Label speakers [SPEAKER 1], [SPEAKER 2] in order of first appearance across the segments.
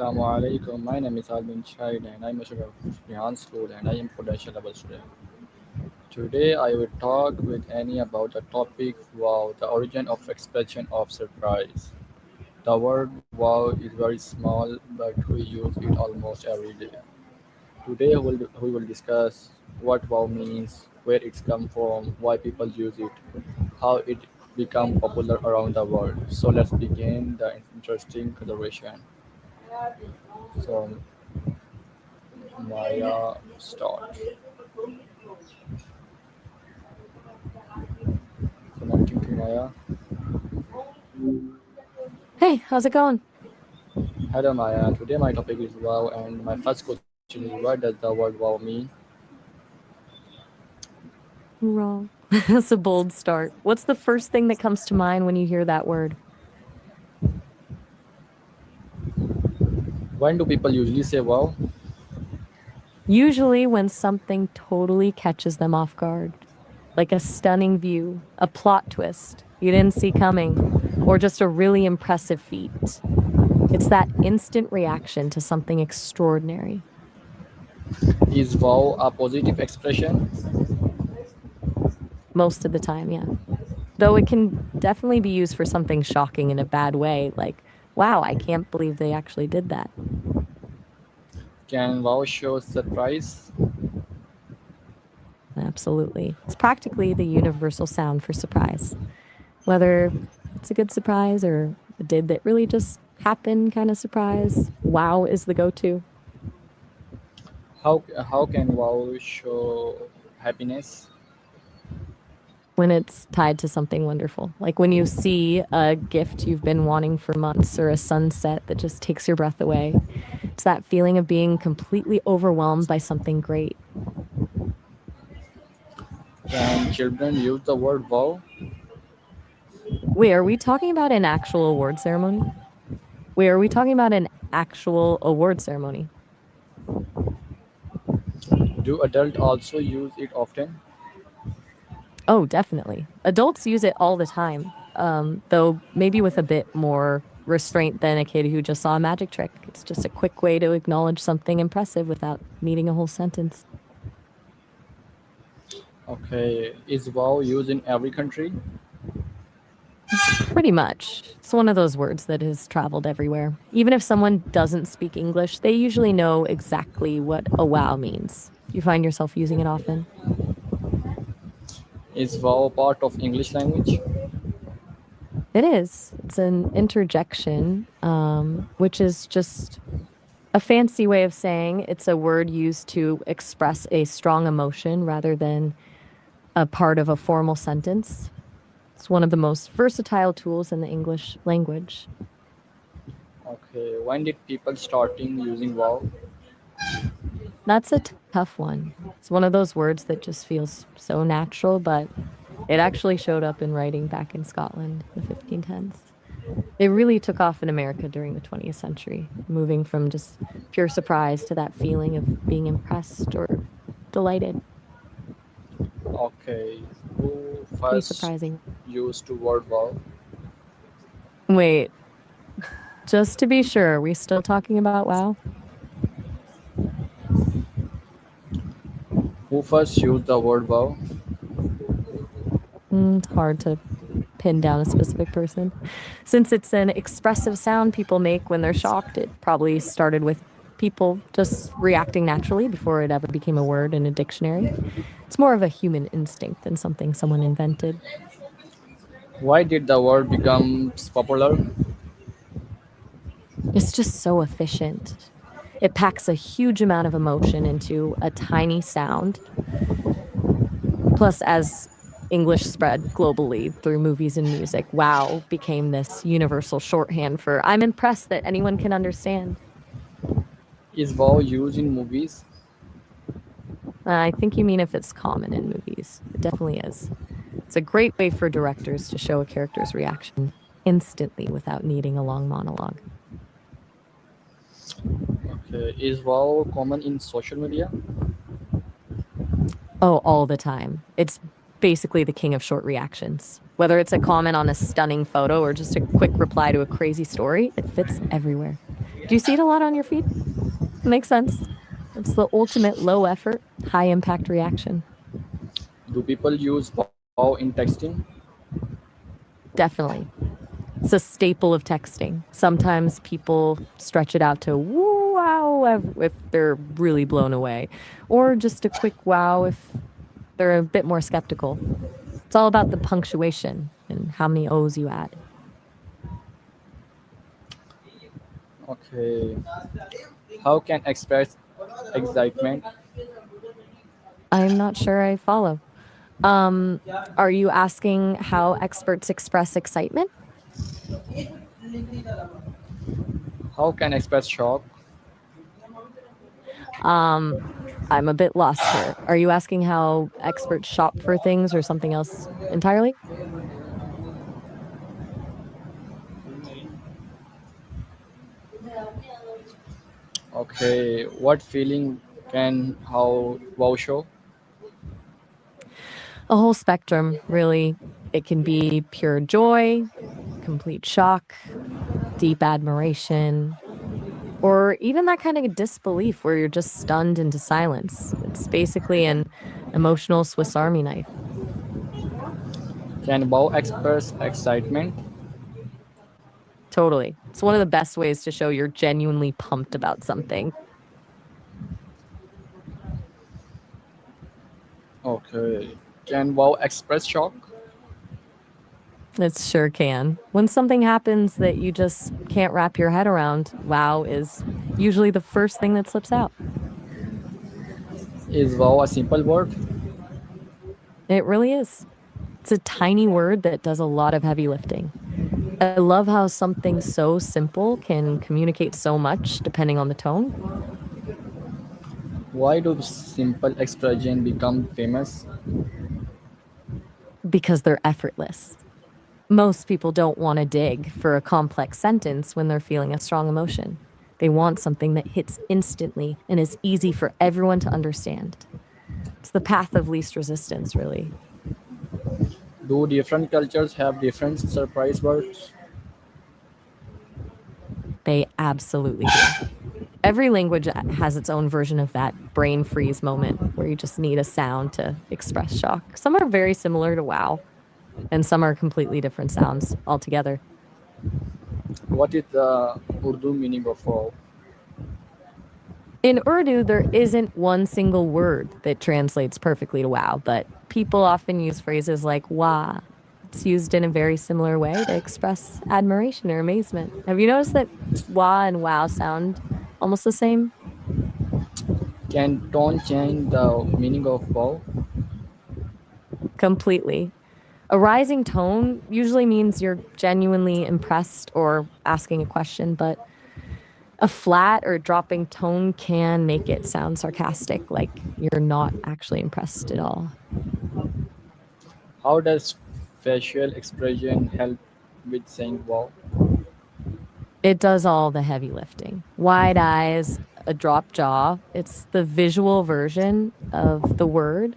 [SPEAKER 1] Assalamu alaikum. My name is Alvin Chide and I'm a student of Rehan School and I am potential level student. Today I will talk with Annie about the topic wow, the origin of expression of surprise. The word wow is very small but we use it almost every day. Today we will discuss what wow means, where it's come from, why people use it, how it become popular around the world. So let's begin the interesting conversation. So Maya start. Connecting to Maya.
[SPEAKER 2] Hey, how's it going?
[SPEAKER 1] Hello Maya. Today my topic is wow and my first question is what does the word wow mean?
[SPEAKER 2] Wrong. That's a bold start. What's the first thing that comes to mind when you hear that word?
[SPEAKER 1] When do people usually say wow?
[SPEAKER 2] Usually, when something totally catches them off guard, like a stunning view, a plot twist you didn't see coming, or just a really impressive feat. It's that instant reaction to something extraordinary.
[SPEAKER 1] Is wow a positive expression?
[SPEAKER 2] Most of the time, yeah. Though it can definitely be used for something shocking in a bad way, like, wow, I can't believe they actually did that.
[SPEAKER 1] Can wow show surprise?
[SPEAKER 2] Absolutely. It's practically the universal sound for surprise. Whether it's a good surprise or a did that really just happen kind of surprise, wow is the go to.
[SPEAKER 1] How can wow show happiness?
[SPEAKER 2] When it's tied to something wonderful. Like when you see a gift you've been wanting for months or a sunset that just takes your breath away. It's that feeling of being completely overwhelmed by something great.
[SPEAKER 1] Can children use the word wow?
[SPEAKER 2] Wait, are we talking about an actual award ceremony? Wait, are we talking about an actual award ceremony?
[SPEAKER 1] Do adults also use it often?
[SPEAKER 2] Oh, definitely. Adults use it all the time, though maybe with a bit more restraint than a kid who just saw a magic trick. It's just a quick way to acknowledge something impressive without needing a whole sentence.
[SPEAKER 1] Okay. Is wow used in every country?
[SPEAKER 2] Pretty much. It's one of those words that has traveled everywhere. Even if someone doesn't speak English, they usually know exactly what a wow means. Do you find yourself using it often?
[SPEAKER 1] Is wow part of English language?
[SPEAKER 2] It is. It's an interjection, which is just a fancy way of saying it's a word used to express a strong emotion rather than a part of a formal sentence. It's one of the most versatile tools in the English language.
[SPEAKER 1] Okay. When did people starting using wow?
[SPEAKER 2] That's a tough one. It's one of those words that just feels so natural, but it actually showed up in writing back in Scotland in the 1510s. It really took off in America during the 20th century, moving from just pure surprise to that feeling of being impressed or delighted.
[SPEAKER 1] Okay. Who
[SPEAKER 2] Pretty
[SPEAKER 1] first
[SPEAKER 2] surprising.
[SPEAKER 1] used the word wow?
[SPEAKER 2] Wait, just to be sure, are we still talking about WoW?
[SPEAKER 1] Who first used the word wow?
[SPEAKER 2] It's hard to pin down a specific person. Since it's an expressive sound people make when they're shocked, it probably started with people just reacting naturally before it ever became a word in a dictionary. It's more of a human instinct than something someone invented.
[SPEAKER 1] Why did the word become popular?
[SPEAKER 2] It's just so efficient. It packs a huge amount of emotion into a tiny sound. Plus, as English spread globally through movies and music, wow became this universal shorthand for I'm impressed that anyone can understand.
[SPEAKER 1] Is wow used in movies?
[SPEAKER 2] I think you mean if it's common in movies. It definitely is. It's a great way for directors to show a character's reaction instantly without needing a long monologue.
[SPEAKER 1] Okay. Is wow common in social media?
[SPEAKER 2] Oh, all the time. It's basically the king of short reactions. Whether it's a comment on a stunning photo or just a quick reply to a crazy story, it fits everywhere. Do you see it a lot on your feed? Makes sense. It's the ultimate low effort, high impact reaction.
[SPEAKER 1] Do people use wow in texting?
[SPEAKER 2] Definitely. It's a staple of texting. Sometimes people stretch it out to woo wow if they're really blown away, or just a quick wow if they're a bit more skeptical. It's all about the punctuation and how many O's you add.
[SPEAKER 1] Okay. How can express excitement?
[SPEAKER 2] I'm not sure I follow. Um, are you asking how experts express excitement?
[SPEAKER 1] How can express shock?
[SPEAKER 2] Um, I'm a bit lost here. Are you asking how experts shop for things or something else entirely?
[SPEAKER 1] Okay. What feeling can how wow show?
[SPEAKER 2] A whole spectrum, really. It can be pure joy, complete shock, deep admiration, or even that kind of disbelief where you're just stunned into silence. It's basically an emotional Swiss Army knife.
[SPEAKER 1] Can wow express excitement?
[SPEAKER 2] Totally. It's one of the best ways to show you're genuinely pumped about something.
[SPEAKER 1] Okay. Can wow express shock?
[SPEAKER 2] It sure can. When something happens that you just can't wrap your head around, wow is usually the first thing that slips out.
[SPEAKER 1] Is wow a simple word?
[SPEAKER 2] It really is. It's a tiny word that does a lot of heavy lifting. I love how something so simple can communicate so much depending on the tone
[SPEAKER 1] Why do simple expression become famous?
[SPEAKER 2] because they're effortless. Most people don't want to dig for a complex sentence when they're feeling a strong emotion. They want something that hits instantly and is easy for everyone to understand. It's the path of least resistance, really.
[SPEAKER 1] Do different cultures have different surprise words?
[SPEAKER 2] They absolutely do. Every language has its own version of that brain freeze moment where you just need a sound to express shock. Some are very similar to wow, and some are completely different sounds altogether.
[SPEAKER 1] What is the Urdu meaning of wow?
[SPEAKER 2] In Urdu, there isn't one single word that translates perfectly to wow, but people often use phrases like wah. It's used in a very similar way to express admiration or amazement. Have you noticed that wah and wow sound almost the same?
[SPEAKER 1] Can tone change the meaning of wow?
[SPEAKER 2] Completely. A rising tone usually means you're genuinely impressed or asking a question, but a flat or dropping tone can make it sound sarcastic, like you're not actually impressed at all.
[SPEAKER 1] How does facial expression help with saying wow?
[SPEAKER 2] It does all the heavy lifting. Wide eyes, a drop jaw. It's the visual version of the word.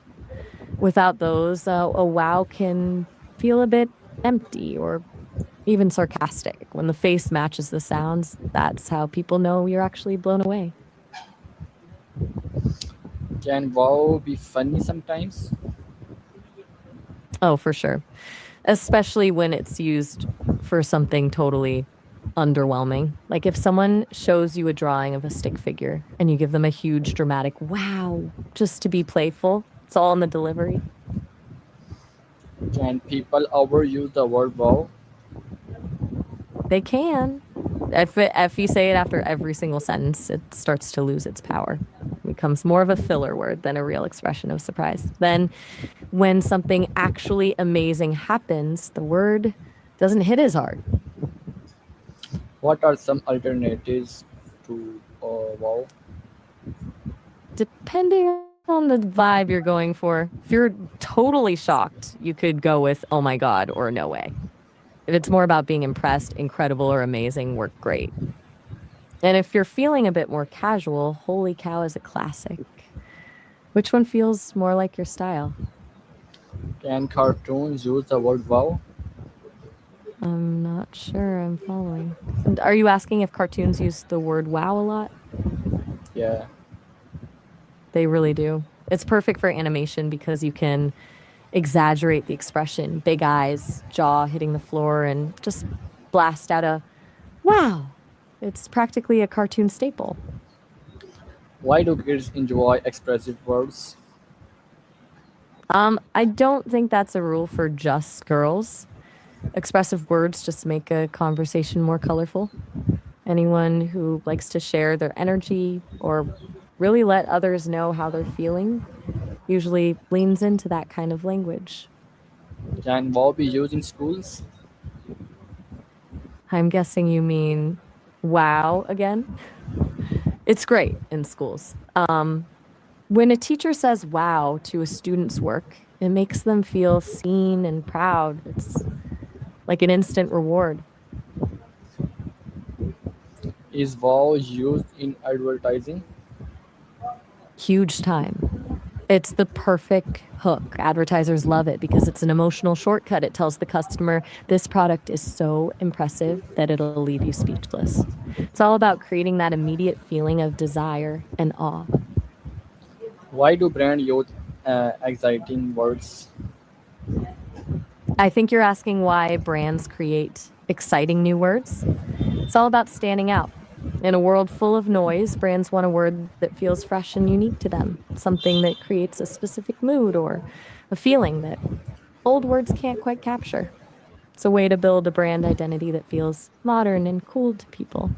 [SPEAKER 2] Without those, a wow can feel a bit empty or even sarcastic. When the face matches the sounds, that's how people know you're actually blown away.
[SPEAKER 1] Can wow be funny sometimes?
[SPEAKER 2] Oh, for sure. Especially when it's used for something totally underwhelming. Like if someone shows you a drawing of a stick figure and you give them a huge dramatic wow just to be playful, it's all in the delivery.
[SPEAKER 1] Can people overuse the word wow?
[SPEAKER 2] They can. If you say it after every single sentence, it starts to lose its power. It becomes more of a filler word than a real expression of surprise. Then, when something actually amazing happens, the word doesn't hit as hard.
[SPEAKER 1] What are some alternatives to wow?
[SPEAKER 2] Depending on the vibe you're going for, if you're totally shocked, you could go with "Oh my god" or "No way." If it's more about being impressed, incredible, or amazing, work great. And if you're feeling a bit more casual, "Holy cow" is a classic. Which one feels more like your style?
[SPEAKER 1] Can cartoons use the word wow?
[SPEAKER 2] I'm not sure I'm following. And are you asking if cartoons use the word wow a lot?
[SPEAKER 1] Yeah.
[SPEAKER 2] They really do. It's perfect for animation because you can exaggerate the expression, big eyes, jaw hitting the floor, and just blast out a wow. It's practically a cartoon staple.
[SPEAKER 1] Why do kids enjoy expressive words?
[SPEAKER 2] I don't think that's a rule for just girls. Expressive words just make a conversation more colorful. Anyone who likes to share their energy or really let others know how they're feeling usually leans into that kind of language.
[SPEAKER 1] Can wow be used in schools?
[SPEAKER 2] I'm guessing you mean wow again. It's great in schools. When a teacher says wow to a student's work, it makes them feel seen and proud. It's like an instant reward.
[SPEAKER 1] Is wow used in advertising?
[SPEAKER 2] Huge time. It's the perfect hook. Advertisers love it because it's an emotional shortcut. It tells the customer this product is so impressive that it'll leave you speechless. It's all about creating that immediate feeling of desire and awe.
[SPEAKER 1] Why do brand use exciting words?
[SPEAKER 2] I think you're asking why brands create exciting new words. It's all about standing out. In a world full of noise, brands want a word that feels fresh and unique to them, something that creates a specific mood or a feeling that old words can't quite capture. It's a way to build a brand identity that feels modern and cool to people.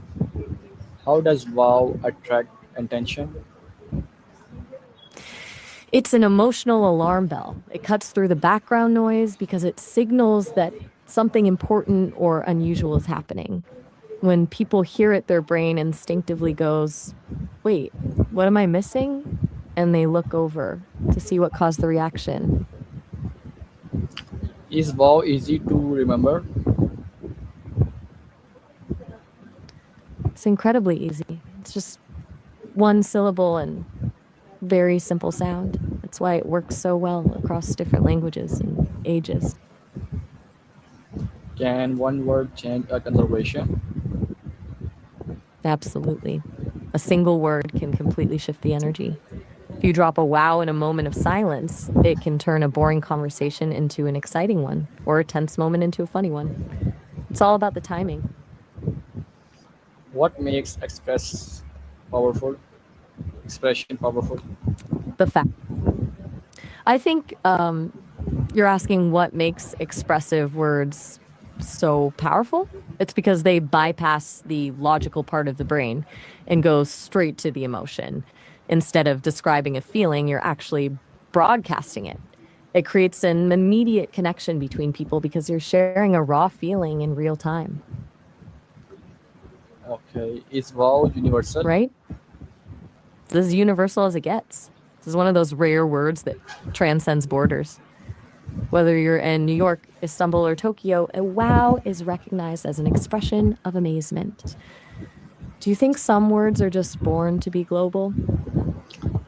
[SPEAKER 1] How does wow attract attention?
[SPEAKER 2] It's an emotional alarm bell. It cuts through the background noise because it signals that something important or unusual is happening. When people hear it, their brain instinctively goes, wait, what am I missing? And they look over to see what caused the reaction.
[SPEAKER 1] Is wow easy to remember?
[SPEAKER 2] It's incredibly easy. It's just one syllable and very simple sound. That's why it works so well across different languages and ages.
[SPEAKER 1] Can one word change a conversation?
[SPEAKER 2] Absolutely. A single word can completely shift the energy. If you drop a wow in a moment of silence, it can turn a boring conversation into an exciting one or a tense moment into a funny one. It's all about the timing.
[SPEAKER 1] What makes powerful? Expression powerful?
[SPEAKER 2] The fact. I think you're asking what makes expressive words so powerful. It's because they bypass the logical part of the brain and go straight to the emotion. Instead of describing a feeling, you're actually broadcasting it. It creates an immediate connection between people because you're sharing a raw feeling in real time,
[SPEAKER 1] Okay. Is wow universal?
[SPEAKER 2] right? It's as universal as it gets. This is one of those rare words that transcends borders. Whether you're in New York, Istanbul, or Tokyo, a wow is recognized as an expression of amazement. Do you think some words are just born to be global?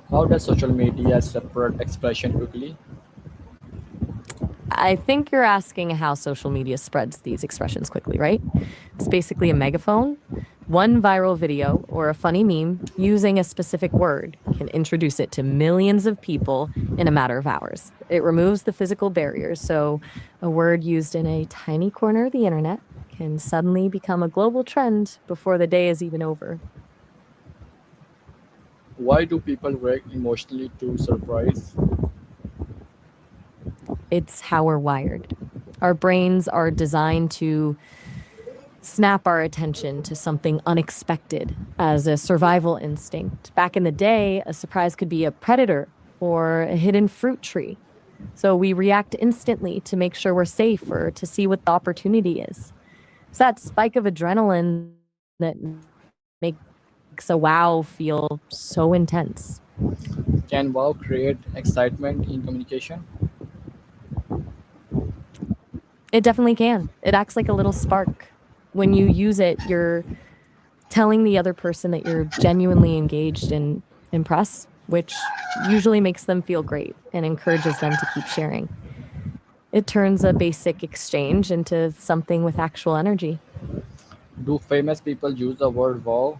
[SPEAKER 1] How does social media separate expression quickly?
[SPEAKER 2] I think you're asking how social media spreads these expressions quickly, right? It's basically a megaphone. One viral video or a funny meme using a specific word can introduce it to millions of people in a matter of hours. It removes the physical barriers, so a word used in a tiny corner of the internet can suddenly become a global trend before the day is even over.
[SPEAKER 1] Why do people react emotionally to surprise?
[SPEAKER 2] It's how we're wired. Our brains are designed to snap our attention to something unexpected as a survival instinct. Back in the day, a surprise could be a predator or a hidden fruit tree. So we react instantly to make sure we're safe or to see what the opportunity is. It's that spike of adrenaline that makes a wow feel so intense.
[SPEAKER 1] Can wow create excitement in communication?
[SPEAKER 2] It definitely can. It acts like a little spark. When you use it, you're telling the other person that you're genuinely engaged and impressed, which usually makes them feel great and encourages them to keep sharing. It turns a basic exchange into something with actual energy.
[SPEAKER 1] Do famous people use the word wow?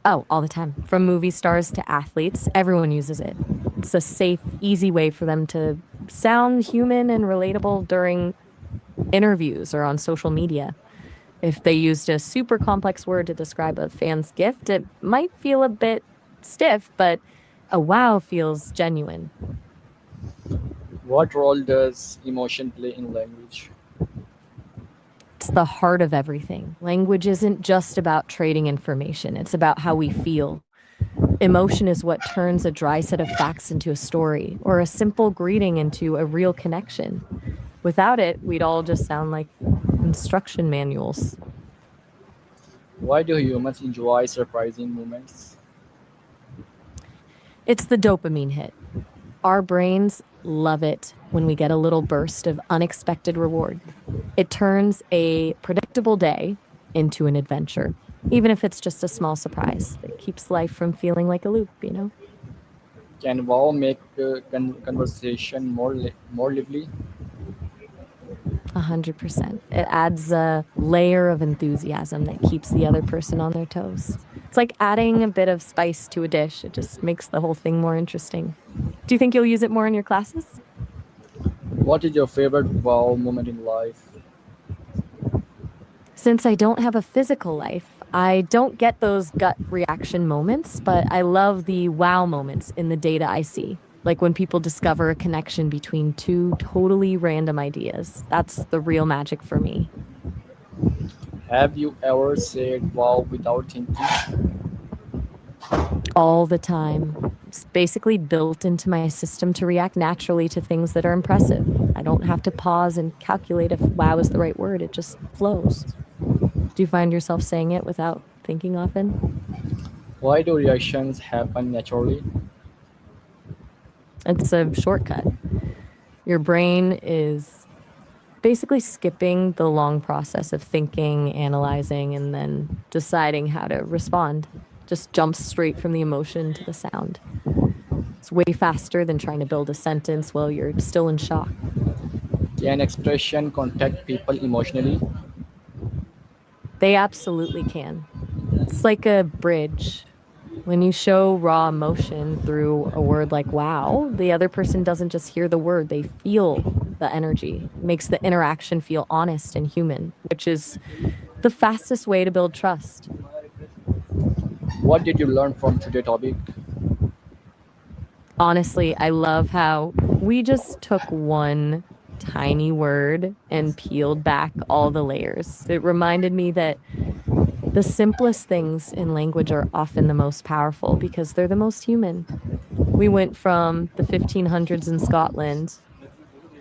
[SPEAKER 2] Oh, all the time. From movie stars to athletes, everyone uses it. It's a safe, easy way for them to sound human and relatable during interviews or on social media. If they used a super complex word to describe a fan's gift, it might feel a bit stiff, but a wow feels genuine.
[SPEAKER 1] What role does emotion play in language?
[SPEAKER 2] It's the heart of everything. Language isn't just about trading information, it's about how we feel. Emotion is what turns a dry set of facts into a story or a simple greeting into a real connection. Without it, we'd all just sound like instruction manuals.
[SPEAKER 1] Why do humans enjoy surprising moments?
[SPEAKER 2] It's the dopamine hit. Our brains love it when we get a little burst of unexpected reward. It turns a predictable day into an adventure, even if it's just a small surprise. It keeps life from feeling like a loop, you know?
[SPEAKER 1] Can wow make conversation more lively?
[SPEAKER 2] 100%. It adds a layer of enthusiasm that keeps the other person on their toes. It's like adding a bit of spice to a dish. It just makes the whole thing more interesting. Do you think you'll use it more in your classes?
[SPEAKER 1] What is your favorite wow moment in life?
[SPEAKER 2] Since I don't have a physical life, I don't get those gut reaction moments, but I love the wow moments in the data I see. Like when people discover a connection between two totally random ideas. That's the real magic for me.
[SPEAKER 1] Have you ever said wow without thinking?
[SPEAKER 2] All the time. It's basically built into my system to react naturally to things that are impressive. I don't have to pause and calculate if wow is the right word, it just flows. Do you find yourself saying it without thinking often?
[SPEAKER 1] Why do reactions happen naturally?
[SPEAKER 2] It's a shortcut. Your brain is basically skipping the long process of thinking, analyzing, and then deciding how to respond. Just jumps straight from the emotion to the sound. It's way faster than trying to build a sentence while you're still in shock.
[SPEAKER 1] Can expression contact people emotionally?
[SPEAKER 2] They absolutely can. It's like a bridge. When you show raw emotion through a word like wow, the other person doesn't just hear the word, they feel the energy. It makes the interaction feel honest and human, which is the fastest way to build trust.
[SPEAKER 1] What did you learn from today's topic?
[SPEAKER 2] Honestly, I love how we just took one tiny word and peeled back all the layers. It reminded me that the simplest things in language are often the most powerful because they're the most human. We went from the 1500s in Scotland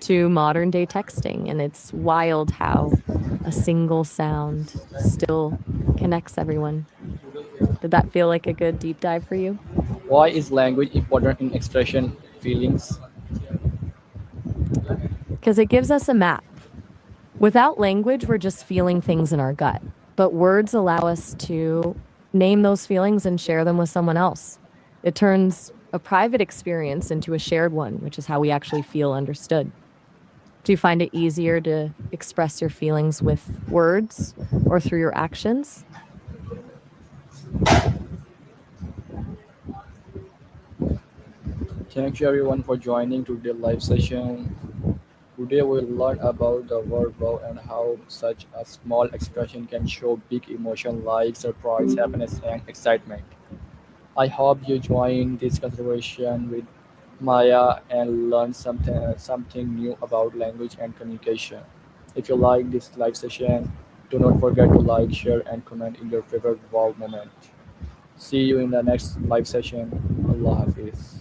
[SPEAKER 2] to modern day texting, and it's wild how a single sound still connects everyone. Did that feel like a good deep dive for you?
[SPEAKER 1] Why is language important in expression feelings?
[SPEAKER 2] Because it gives us a map. Without language, we're just feeling things in our gut. But words allow us to name those feelings and share them with someone else. It turns a private experience into a shared one, which is how we actually feel understood. Do you find it easier to express your feelings with words or through your actions?
[SPEAKER 1] Thank you everyone for joining today's live session. Today we'll learn about the word wow and how such a small expression can show big emotion like surprise, happiness, and excitement. I hope you join this conversation with Maya and learn something new about language and communication. If you like this live session, do not forget to like, share, and comment in your favorite wow moment. See you in the next live session. Allah Hafiz.